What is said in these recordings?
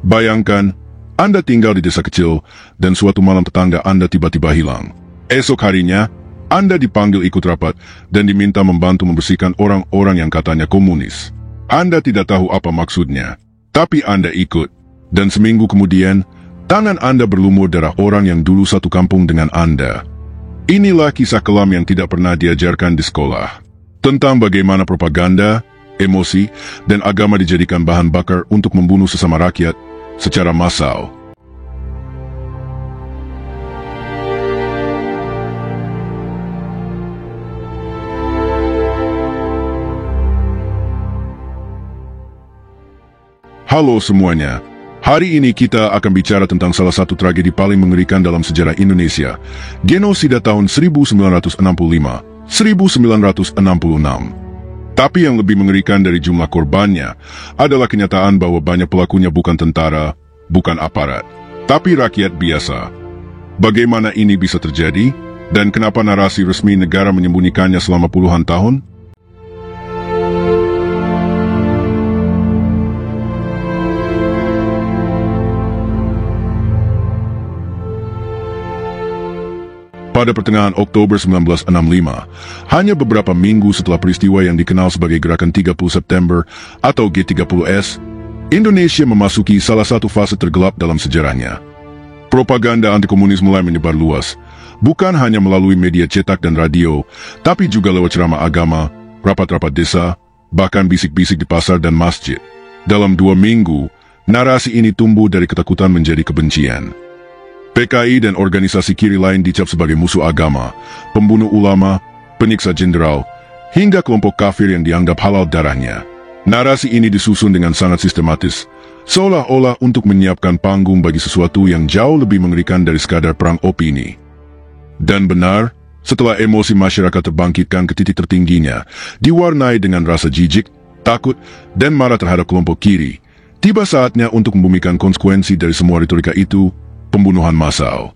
Bayangkan, Anda tinggal di desa kecil dan suatu malam tetangga Anda tiba-tiba hilang. Esok harinya, Anda dipanggil ikut rapat dan diminta membantu membersihkan orang-orang yang katanya komunis. Anda tidak tahu apa maksudnya, tapi Anda ikut. Dan seminggu kemudian, tangan Anda berlumur darah orang yang dulu satu kampung dengan Anda. Inilah kisah kelam yang tidak pernah diajarkan di sekolah. Tentang bagaimana propaganda, emosi, dan agama dijadikan bahan bakar untuk membunuh sesama rakyat secara massal. Halo semuanya. Hari ini kita akan bicara tentang salah satu tragedi paling mengerikan dalam sejarah Indonesia, genosida tahun 1965-1966. Tapi yang lebih mengerikan dari jumlah korbannya adalah kenyataan bahwa banyak pelakunya bukan tentara, bukan aparat, tapi rakyat biasa. Bagaimana ini bisa terjadi, dan kenapa narasi resmi negara menyembunyikannya selama puluhan tahun? Pada pertengahan Oktober 1965, hanya beberapa minggu setelah peristiwa yang dikenal sebagai Gerakan 30 September atau G30S, Indonesia memasuki salah satu fase tergelap dalam sejarahnya. Propaganda anti-komunis mulai menyebar luas, bukan hanya melalui media cetak dan radio, tapi juga lewat ceramah agama, rapat-rapat desa, bahkan bisik-bisik di pasar dan masjid. Dalam 2 minggu, narasi ini tumbuh dari ketakutan menjadi kebencian. PKI dan organisasi kiri lain dicap sebagai musuh agama, pembunuh ulama, penyiksa jenderal, hingga kelompok kafir yang dianggap halal darahnya. Narasi ini disusun dengan sangat sistematis, seolah-olah untuk menyiapkan panggung bagi sesuatu yang jauh lebih mengerikan dari sekadar perang opini. Dan benar, setelah emosi masyarakat terbangkitkan ke titik tertingginya, diwarnai dengan rasa jijik, takut, dan marah terhadap kelompok kiri, tiba saatnya untuk membumikan konsekuensi dari semua retorika itu, pembunuhan massal.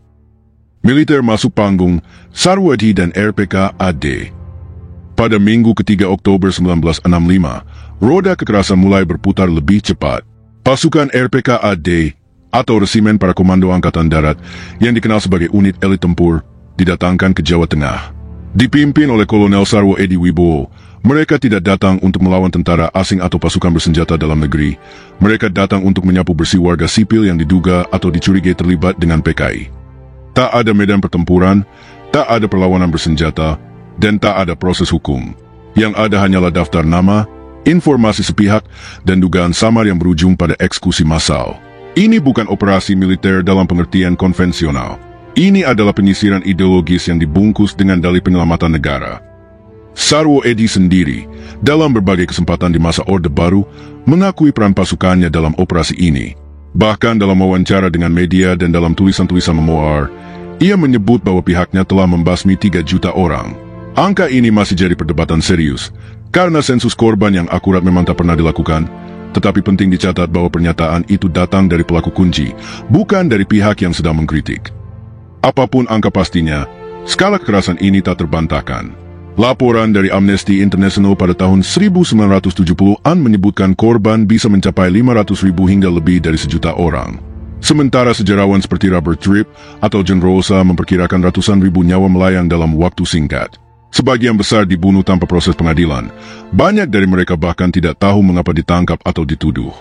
Militer masuk panggung, Sarwedi dan RPK-AD. Pada minggu ketiga Oktober 1965, roda kekerasan mulai berputar lebih cepat. Pasukan RPK-AD, atau Resimen Para Komando Angkatan Darat, yang dikenal sebagai unit elit tempur, didatangkan ke Jawa Tengah. Dipimpin oleh Kolonel Sarwo Edi Wibowo, mereka tidak datang untuk melawan tentara asing atau pasukan bersenjata dalam negeri. Mereka datang untuk menyapu bersih warga sipil yang diduga atau dicurigai terlibat dengan PKI. Tak ada medan pertempuran, tak ada perlawanan bersenjata, dan tak ada proses hukum. Yang ada hanyalah daftar nama, informasi sepihak, dan dugaan samar yang berujung pada eksekusi massal. Ini bukan operasi militer dalam pengertian konvensional. Ini adalah penyisiran ideologis yang dibungkus dengan dalih penyelamatan negara. Sarwo Edi sendiri, dalam berbagai kesempatan di masa Orde Baru, mengakui peran pasukannya dalam operasi ini. Bahkan dalam wawancara dengan media dan dalam tulisan-tulisan memoir, ia menyebut bahwa pihaknya telah membasmi 3 juta orang. Angka ini masih jadi perdebatan serius, karena sensus korban yang akurat memang tak pernah dilakukan, tetapi penting dicatat bahwa pernyataan itu datang dari pelaku kunci, bukan dari pihak yang sedang mengkritik. Apapun angka pastinya, skala kekerasan ini tak terbantahkan. Laporan dari Amnesty International pada tahun 1970-an menyebutkan korban bisa mencapai 500.000 hingga lebih dari 1 juta orang. Sementara sejarawan seperti Robert Tripp atau John Rosa memperkirakan ratusan ribu nyawa melayang dalam waktu singkat. Sebagian besar dibunuh tanpa proses pengadilan. Banyak dari mereka bahkan tidak tahu mengapa ditangkap atau dituduh.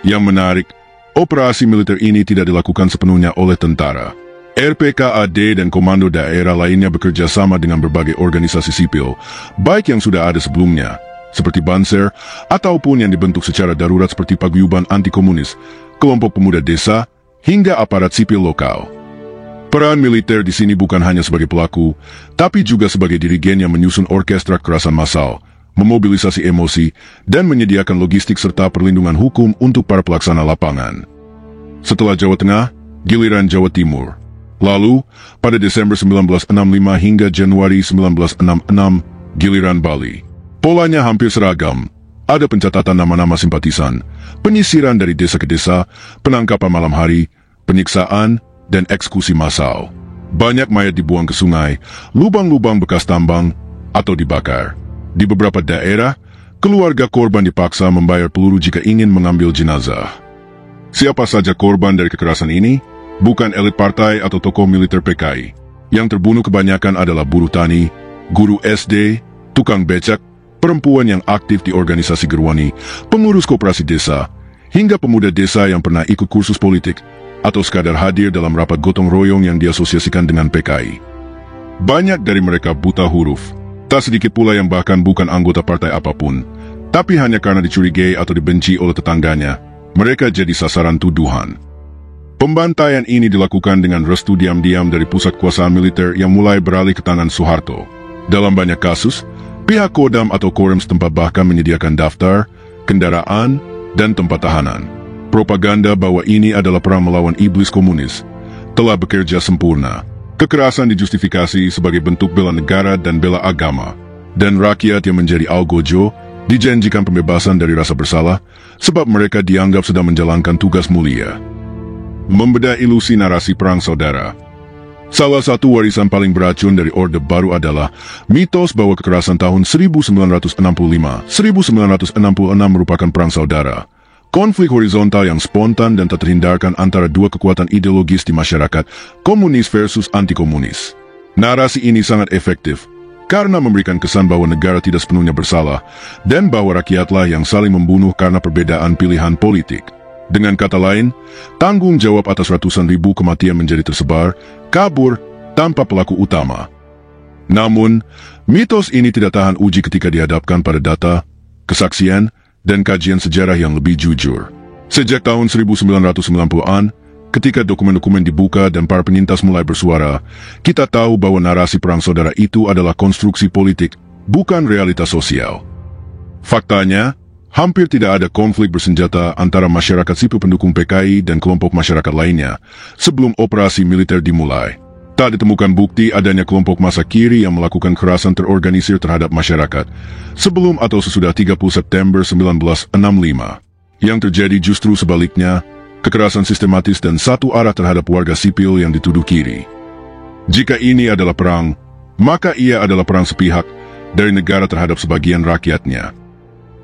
Yang menarik, operasi militer ini tidak dilakukan sepenuhnya oleh tentara. RPK-AD dan komando daerah lainnya bekerja sama dengan berbagai organisasi sipil, baik yang sudah ada sebelumnya, seperti Banser, ataupun yang dibentuk secara darurat seperti Paguyuban Anti-Komunis, kelompok pemuda desa, hingga aparat sipil lokal. Peran militer di sini bukan hanya sebagai pelaku, tapi juga sebagai dirigen yang menyusun orkestra kekerasan massal, memobilisasi emosi, dan menyediakan logistik serta perlindungan hukum untuk para pelaksana lapangan. Setelah Jawa Tengah, giliran Jawa Timur. Lalu, pada Desember 1965 hingga Januari 1966, giliran Bali. Polanya hampir seragam. Ada pencatatan nama-nama simpatisan, penyisiran dari desa ke desa, penangkapan malam hari, penyiksaan, dan eksekusi massal. Banyak mayat dibuang ke sungai, lubang-lubang bekas tambang, atau dibakar. Di beberapa daerah, keluarga korban dipaksa membayar peluru jika ingin mengambil jenazah. Siapa saja korban dari kekerasan ini? Bukan elit partai atau tokoh militer PKI. Yang terbunuh kebanyakan adalah buruh tani, guru SD, tukang becak, perempuan yang aktif di organisasi Gerwani, pengurus koperasi desa, hingga pemuda desa yang pernah ikut kursus politik atau sekadar hadir dalam rapat gotong royong yang diasosiasikan dengan PKI. Banyak dari mereka buta huruf. Tak sedikit pula yang bahkan bukan anggota partai apapun, tapi hanya karena dicurigai atau dibenci oleh tetangganya, mereka jadi sasaran tuduhan. Pembantaian ini dilakukan dengan restu diam-diam dari pusat kuasaan militer yang mulai beralih ke tangan Soeharto. Dalam banyak kasus, pihak Kodam atau Korem setempat bahkan menyediakan daftar, kendaraan, dan tempat tahanan. Propaganda bahwa ini adalah perang melawan iblis komunis telah bekerja sempurna. Kekerasan dijustifikasi sebagai bentuk bela negara dan bela agama. Dan rakyat yang menjadi algojo dijanjikan pembebasan dari rasa bersalah sebab mereka dianggap sedang menjalankan tugas mulia. Membedah ilusi narasi perang saudara. Salah satu warisan paling beracun dari Orde Baru adalah mitos bahwa kekerasan tahun 1965-1966 merupakan perang saudara. Konflik horizontal yang spontan dan tak terhindarkan antara dua kekuatan ideologis di masyarakat, komunis versus anti-komunis. Narasi ini sangat efektif karena memberikan kesan bahwa negara tidak sepenuhnya bersalah dan bahwa rakyatlah yang saling membunuh karena perbedaan pilihan politik. Dengan kata lain, tanggung jawab atas ratusan ribu kematian menjadi tersebar, kabur, tanpa pelaku utama. Namun, mitos ini tidak tahan uji ketika dihadapkan pada data, kesaksian, dan kajian sejarah yang lebih jujur. Sejak tahun 1990-an, ketika dokumen-dokumen dibuka dan para penyintas mulai bersuara, kita tahu bahwa narasi perang saudara itu adalah konstruksi politik, bukan realitas sosial. Faktanya, hampir tidak ada konflik bersenjata antara masyarakat sipil pendukung PKI dan kelompok masyarakat lainnya sebelum operasi militer dimulai. Tak ditemukan bukti adanya kelompok massa kiri yang melakukan kekerasan terorganisir terhadap masyarakat sebelum atau sesudah 30 September 1965. Yang terjadi justru sebaliknya, kekerasan sistematis dan satu arah terhadap warga sipil yang dituduh kiri. Jika ini adalah perang, maka ia adalah perang sepihak dari negara terhadap sebagian rakyatnya.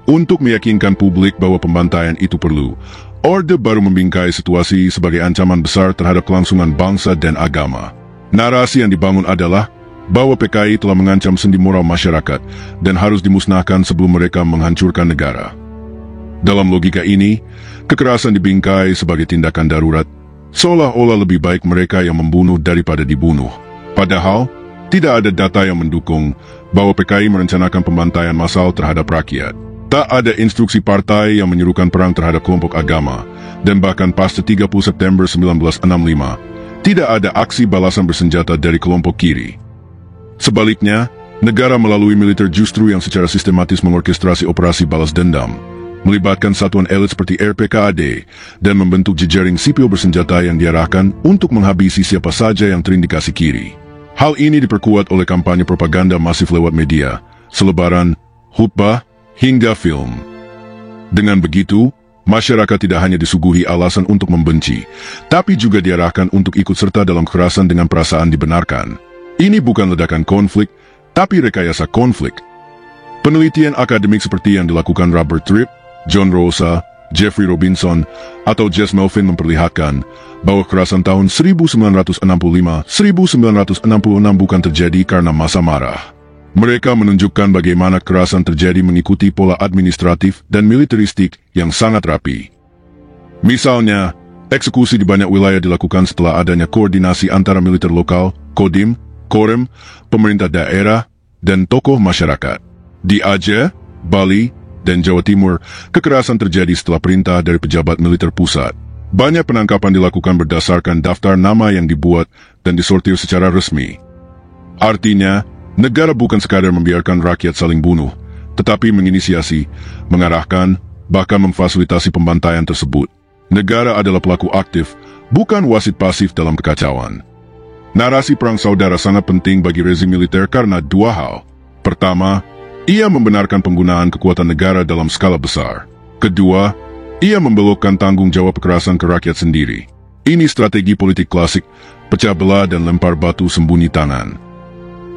Untuk meyakinkan publik bahwa pembantaian itu perlu, Orde Baru membingkai situasi sebagai ancaman besar terhadap kelangsungan bangsa dan agama. Narasi yang dibangun adalah bahwa PKI telah mengancam sendi moral masyarakat dan harus dimusnahkan sebelum mereka menghancurkan negara. Dalam logika ini, kekerasan dibingkai sebagai tindakan darurat, seolah-olah lebih baik mereka yang membunuh daripada dibunuh. Padahal, tidak ada data yang mendukung bahwa PKI merencanakan pembantaian massal terhadap rakyat. Tak ada instruksi partai yang menyuruhkan perang terhadap kelompok agama, dan bahkan pasca 30 September 1965, tidak ada aksi balasan bersenjata dari kelompok kiri. Sebaliknya, negara melalui militer justru yang secara sistematis mengorkestrasi operasi balas dendam, melibatkan satuan elit seperti RPKAD, dan membentuk jejaring sipil bersenjata yang diarahkan untuk menghabisi siapa saja yang terindikasi kiri. Hal ini diperkuat oleh kampanye propaganda masif lewat media, selebaran, khutbah, hingga film. Dengan begitu, masyarakat tidak hanya disuguhi alasan untuk membenci, tapi juga diarahkan untuk ikut serta dalam kekerasan dengan perasaan dibenarkan. Ini bukan ledakan konflik, tapi rekayasa konflik. Penelitian akademik seperti yang dilakukan Robert Tripp, John Rosa, Jeffrey Robinson, atau Jess Melvin memperlihatkan bahwa kekerasan tahun 1965-1966 bukan terjadi karena massa marah. Mereka menunjukkan bagaimana kekerasan terjadi mengikuti pola administratif dan militeristik yang sangat rapi. Misalnya, eksekusi di banyak wilayah dilakukan setelah adanya koordinasi antara militer lokal, Kodim, Korem, pemerintah daerah, dan tokoh masyarakat. Di Aceh, Bali, dan Jawa Timur, kekerasan terjadi setelah perintah dari pejabat militer pusat. Banyak penangkapan dilakukan berdasarkan daftar nama yang dibuat dan disortir secara resmi. Artinya, negara bukan sekadar membiarkan rakyat saling bunuh, tetapi menginisiasi, mengarahkan, bahkan memfasilitasi pembantaian tersebut. Negara adalah pelaku aktif, bukan wasit pasif dalam kekacauan. Narasi perang saudara sangat penting bagi rezim militer karena dua hal. Pertama, ia membenarkan penggunaan kekuatan negara dalam skala besar. Kedua, ia membelokkan tanggung jawab kekerasan ke rakyat sendiri. Ini strategi politik klasik, pecah belah dan lempar batu sembunyi tangan.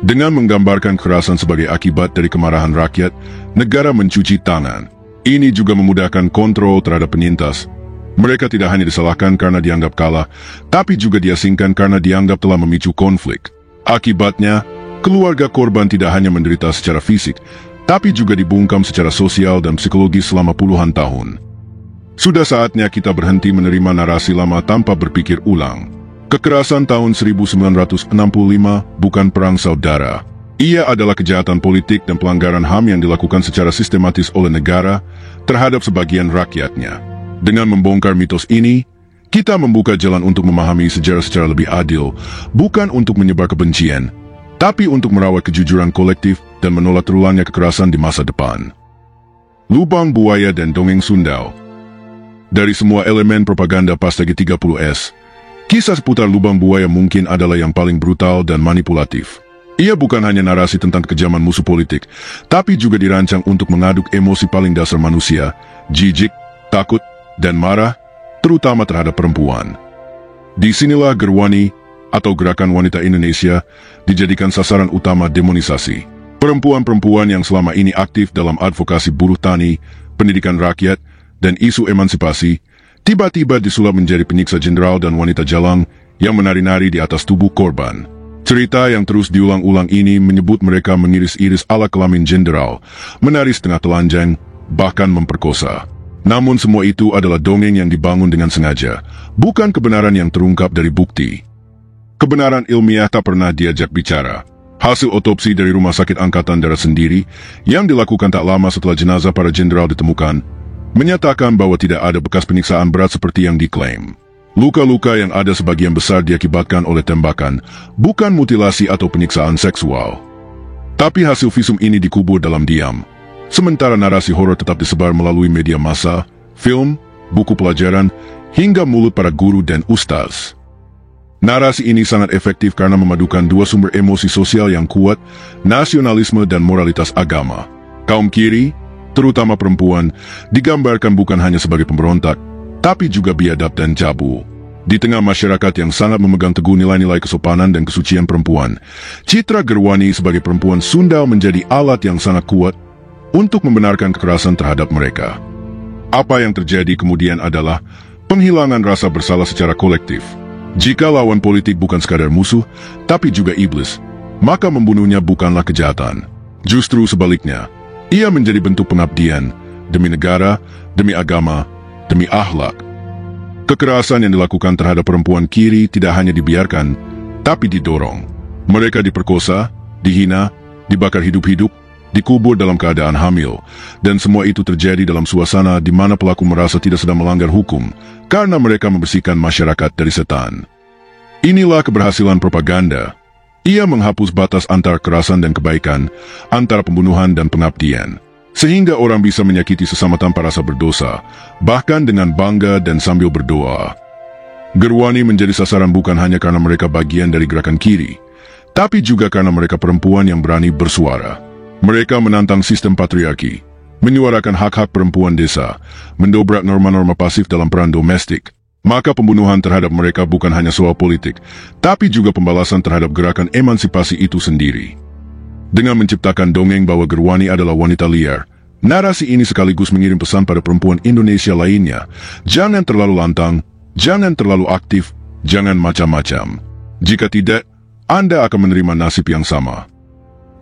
Dengan menggambarkan kekerasan sebagai akibat dari kemarahan rakyat, negara mencuci tangan. Ini juga memudahkan kontrol terhadap penyintas, Mereka tidak hanya disalahkan karena dianggap kalah, tapi juga diasingkan karena dianggap telah memicu konflik. Akibatnya, keluarga korban tidak hanya menderita secara fisik, tapi juga dibungkam secara sosial dan psikologis selama puluhan tahun. Sudah saatnya kita berhenti menerima narasi lama tanpa berpikir ulang. Kekerasan tahun 1965 bukan perang saudara. Ia adalah kejahatan politik dan pelanggaran HAM yang dilakukan secara sistematis oleh negara terhadap sebagian rakyatnya. Dengan membongkar mitos ini, kita membuka jalan untuk memahami sejarah secara lebih adil, bukan untuk menyebar kebencian, tapi untuk merawat kejujuran kolektif dan menolak terulangnya kekerasan di masa depan. Lubang Buaya dan Dongeng Sundal. Dari semua elemen propaganda pas G30S, kisah seputar Lubang Buaya mungkin adalah yang paling brutal dan manipulatif. Ia bukan hanya narasi tentang kekejaman musuh politik, tapi juga dirancang untuk mengaduk emosi paling dasar manusia, jijik, takut, dan marah, terutama terhadap perempuan. Disinilah Gerwani, atau Gerakan Wanita Indonesia, dijadikan sasaran utama demonisasi. Perempuan-perempuan yang selama ini aktif dalam advokasi buruh tani, pendidikan rakyat, dan isu emansipasi, tiba-tiba disulap menjadi penyiksa jenderal dan wanita jalang yang menari-nari di atas tubuh korban. Cerita yang terus diulang-ulang ini menyebut mereka mengiris-iris ala kelamin jenderal, menari setengah telanjang, bahkan memperkosa. Namun semua itu adalah dongeng yang dibangun dengan sengaja, bukan kebenaran yang terungkap dari bukti. Kebenaran ilmiah tak pernah diajak bicara. Hasil otopsi dari Rumah Sakit Angkatan Darat sendiri, yang dilakukan tak lama setelah jenazah para jenderal ditemukan, menyatakan bahwa tidak ada bekas penyiksaan berat seperti yang diklaim. Luka-luka yang ada sebagian besar diakibatkan oleh tembakan, bukan mutilasi atau penyiksaan seksual. Tapi hasil visum ini dikubur dalam diam, sementara narasi horor tetap disebar melalui media massa, film, buku pelajaran, hingga mulut para guru dan ustaz. Narasi ini sangat efektif karena memadukan dua sumber emosi sosial yang kuat, nasionalisme dan moralitas agama. Kaum kiri, terutama perempuan, digambarkan bukan hanya sebagai pemberontak, tapi juga biadab dan jabu. Di tengah masyarakat yang sangat memegang teguh nilai-nilai kesopanan dan kesucian perempuan, citra Gerwani sebagai perempuan Sundal menjadi alat yang sangat kuat untuk membenarkan kekerasan terhadap mereka. Apa yang terjadi kemudian adalah penghilangan rasa bersalah secara kolektif. Jika lawan politik bukan sekadar musuh, tapi juga iblis, maka membunuhnya bukanlah kejahatan. Justru sebaliknya, ia menjadi bentuk pengabdian demi negara, demi agama, demi akhlak. Kekerasan yang dilakukan terhadap perempuan kiri tidak hanya dibiarkan, tapi didorong. Mereka diperkosa, dihina, dibakar hidup-hidup, dikubur dalam keadaan hamil, dan semua itu terjadi dalam suasana di mana pelaku merasa tidak sedang melanggar hukum, karena mereka membersihkan masyarakat dari setan. Inilah keberhasilan propaganda. Ia menghapus batas antara kekerasan dan kebaikan, antara pembunuhan dan pengabdian, sehingga orang bisa menyakiti sesama tanpa rasa berdosa, bahkan dengan bangga dan sambil berdoa. Gerwani menjadi sasaran bukan hanya karena mereka bagian dari gerakan kiri, tapi juga karena mereka perempuan yang berani bersuara. Mereka menantang sistem patriarki, menyuarakan hak-hak perempuan desa, mendobrak norma-norma pasif dalam peran domestik. Maka pembunuhan terhadap mereka bukan hanya soal politik, tapi juga pembalasan terhadap gerakan emansipasi itu sendiri. Dengan menciptakan dongeng bahwa Gerwani adalah wanita liar, narasi ini sekaligus mengirim pesan pada perempuan Indonesia lainnya, jangan terlalu lantang, jangan terlalu aktif, jangan macam-macam. Jika tidak, Anda akan menerima nasib yang sama.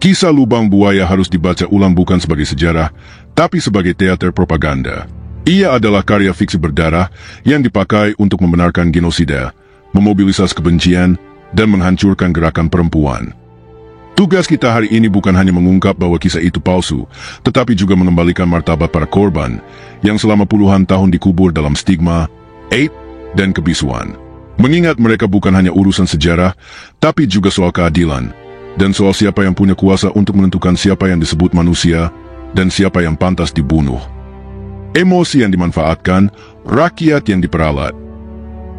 Kisah Lubang Buaya harus dibaca ulang bukan sebagai sejarah, tapi sebagai teater propaganda. Ia adalah karya fiksi berdarah yang dipakai untuk membenarkan genosida, memobilisasi kebencian, dan menghancurkan gerakan perempuan. Tugas kita hari ini bukan hanya mengungkap bahwa kisah itu palsu, tetapi juga mengembalikan martabat para korban yang selama puluhan tahun dikubur dalam stigma, aib, dan kebisuan. Mengingat mereka bukan hanya urusan sejarah, tapi juga soal keadilan, dan soal siapa yang punya kuasa untuk menentukan siapa yang disebut manusia dan siapa yang pantas dibunuh. Emosi yang dimanfaatkan, rakyat yang diperalat.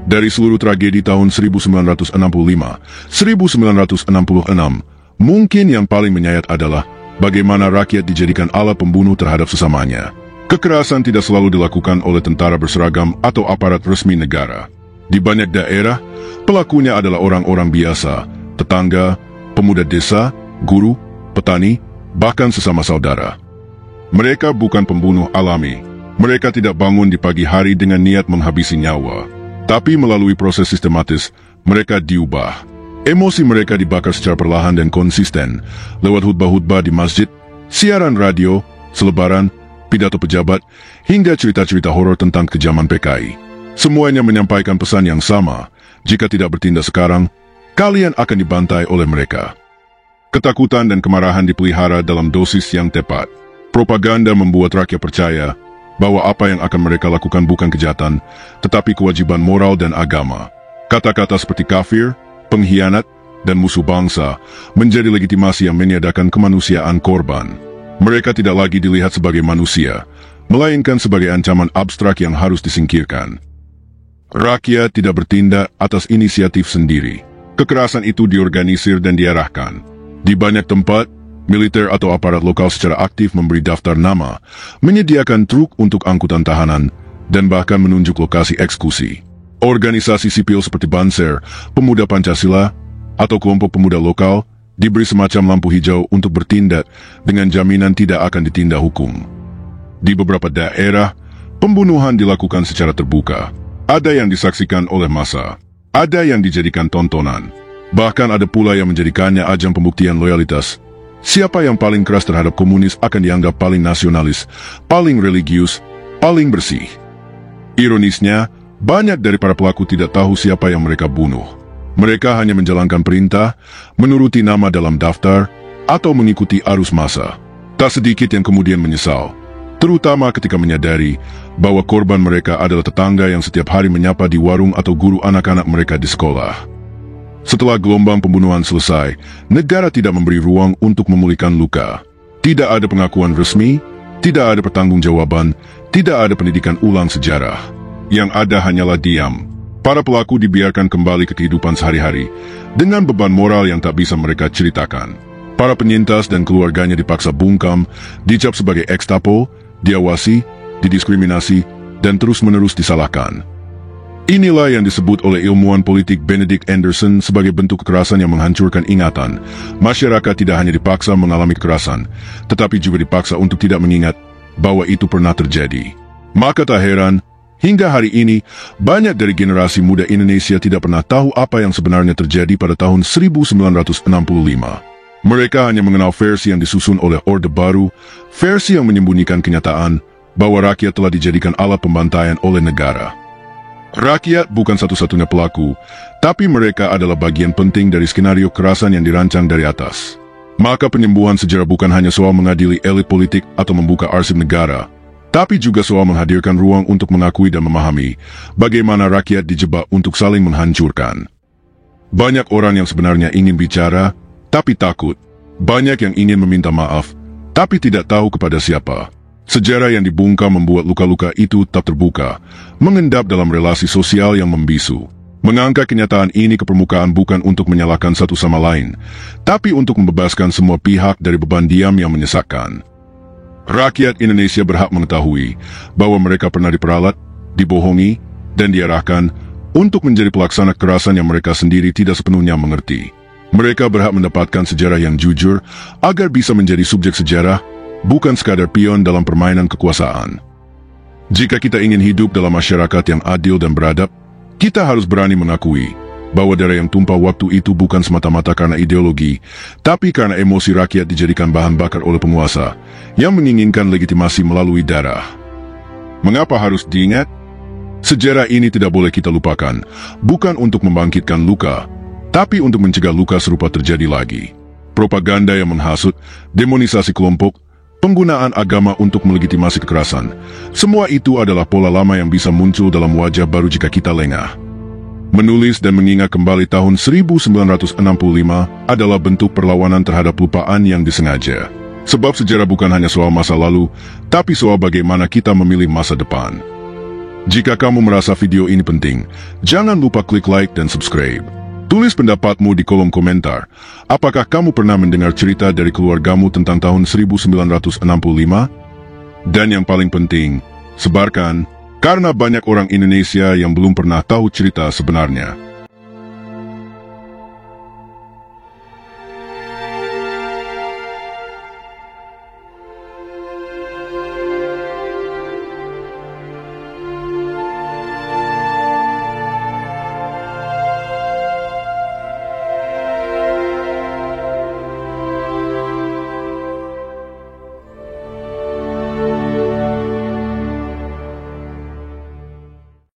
Dari seluruh tragedi tahun 1965, 1966, mungkin yang paling menyayat adalah bagaimana rakyat dijadikan alat pembunuh terhadap sesamanya. Kekerasan tidak selalu dilakukan oleh tentara berseragam atau aparat resmi negara. Di banyak daerah, pelakunya adalah orang-orang biasa, tetangga, pemuda desa, guru, petani, bahkan sesama saudara. Mereka bukan pembunuh alami. Mereka tidak bangun di pagi hari dengan niat menghabisi nyawa, tapi melalui proses sistematis, mereka diubah. Emosi mereka dibakar secara perlahan dan konsisten, lewat khutbah-khutbah di masjid, siaran radio, selebaran, pidato pejabat, hingga cerita-cerita horor tentang kejaman PKI. Semuanya menyampaikan pesan yang sama, jika tidak bertindak sekarang, kalian akan dibantai oleh mereka. Ketakutan dan kemarahan dipelihara dalam dosis yang tepat. Propaganda membuat rakyat percaya bahwa apa yang akan mereka lakukan bukan kejahatan, tetapi kewajiban moral dan agama. Kata-kata seperti kafir, pengkhianat, dan musuh bangsa menjadi legitimasi yang meniadakan kemanusiaan korban. Mereka tidak lagi dilihat sebagai manusia, melainkan sebagai ancaman abstrak yang harus disingkirkan. Rakyat tidak bertindak atas inisiatif sendiri. Kekerasan itu diorganisir dan diarahkan. Di banyak tempat, militer atau aparat lokal secara aktif memberi daftar nama, menyediakan truk untuk angkutan tahanan, dan bahkan menunjuk lokasi eksekusi. Organisasi sipil seperti Banser, Pemuda Pancasila, atau kelompok pemuda lokal diberi semacam lampu hijau untuk bertindak dengan jaminan tidak akan ditindak hukum. Di beberapa daerah, pembunuhan dilakukan secara terbuka. Ada yang disaksikan oleh massa, ada yang dijadikan tontonan. Bahkan ada pula yang menjadikannya ajang pembuktian loyalitas. Siapa yang paling keras terhadap komunis akan dianggap paling nasionalis, paling religius, paling bersih. Ironisnya, banyak dari para pelaku tidak tahu siapa yang mereka bunuh. Mereka hanya menjalankan perintah, menuruti nama dalam daftar, atau mengikuti arus massa. Tak sedikit yang kemudian menyesal, terutama ketika menyadari bahwa korban mereka adalah tetangga yang setiap hari menyapa di warung atau guru anak-anak mereka di sekolah. Setelah gelombang pembunuhan selesai, negara tidak memberi ruang untuk memulihkan luka. Tidak ada pengakuan resmi, tidak ada pertanggungjawaban, tidak ada pendidikan ulang sejarah. Yang ada hanyalah diam. Para pelaku dibiarkan kembali ke kehidupan sehari-hari, dengan beban moral yang tak bisa mereka ceritakan. Para penyintas dan keluarganya dipaksa bungkam, dicap sebagai ekstapo, diawasi, didiskriminasi, dan terus-menerus disalahkan. Inilah yang disebut oleh ilmuwan politik Benedict Anderson sebagai bentuk kekerasan yang menghancurkan ingatan. Masyarakat tidak hanya dipaksa mengalami kekerasan, tetapi juga dipaksa untuk tidak mengingat bahwa itu pernah terjadi. Maka tak heran, hingga hari ini, banyak dari generasi muda Indonesia tidak pernah tahu apa yang sebenarnya terjadi pada tahun 1965. Mereka hanya mengenal versi yang disusun oleh Orde Baru, versi yang menyembunyikan kenyataan bahwa rakyat telah dijadikan alat pembantaian oleh negara. Rakyat bukan satu-satunya pelaku, tapi mereka adalah bagian penting dari skenario kekerasan yang dirancang dari atas. Maka penyembuhan sejarah bukan hanya soal mengadili elit politik atau membuka arsip negara, tapi juga soal menghadirkan ruang untuk mengakui dan memahami bagaimana rakyat dijebak untuk saling menghancurkan. Banyak orang yang sebenarnya ingin bicara, tapi takut. Banyak yang ingin meminta maaf, tapi tidak tahu kepada siapa. Sejarah yang dibungkam membuat luka-luka itu tak terbuka, mengendap dalam relasi sosial yang membisu. Mengangkat kenyataan ini ke permukaan bukan untuk menyalahkan satu sama lain, tapi untuk membebaskan semua pihak dari beban diam yang menyesakkan. Rakyat Indonesia berhak mengetahui bahwa mereka pernah diperalat, dibohongi, dan diarahkan untuk menjadi pelaksana kekerasan yang mereka sendiri tidak sepenuhnya mengerti. Mereka berhak mendapatkan sejarah yang jujur agar bisa menjadi subjek sejarah, bukan sekadar pion dalam permainan kekuasaan. Jika kita ingin hidup dalam masyarakat yang adil dan beradab, kita harus berani mengakui bahwa darah yang tumpah waktu itu bukan semata-mata karena ideologi, tapi karena emosi rakyat dijadikan bahan bakar oleh penguasa yang menginginkan legitimasi melalui darah. Mengapa harus diingat? Sejarah ini tidak boleh kita lupakan, bukan untuk membangkitkan luka, tapi untuk mencegah luka serupa terjadi lagi. Propaganda yang menghasut, demonisasi kelompok, penggunaan agama untuk melegitimasi kekerasan. Semua itu adalah pola lama yang bisa muncul dalam wajah baru jika kita lengah. Menulis dan mengingat kembali tahun 1965 adalah bentuk perlawanan terhadap lupaan yang disengaja. Sebab sejarah bukan hanya soal masa lalu, tapi soal bagaimana kita memilih masa depan. Jika kamu merasa video ini penting, jangan lupa klik like dan subscribe. Tulis pendapatmu di kolom komentar. Apakah kamu pernah mendengar cerita dari keluargamu tentang tahun 1965? Dan yang paling penting, sebarkan, karena banyak orang Indonesia yang belum pernah tahu cerita sebenarnya.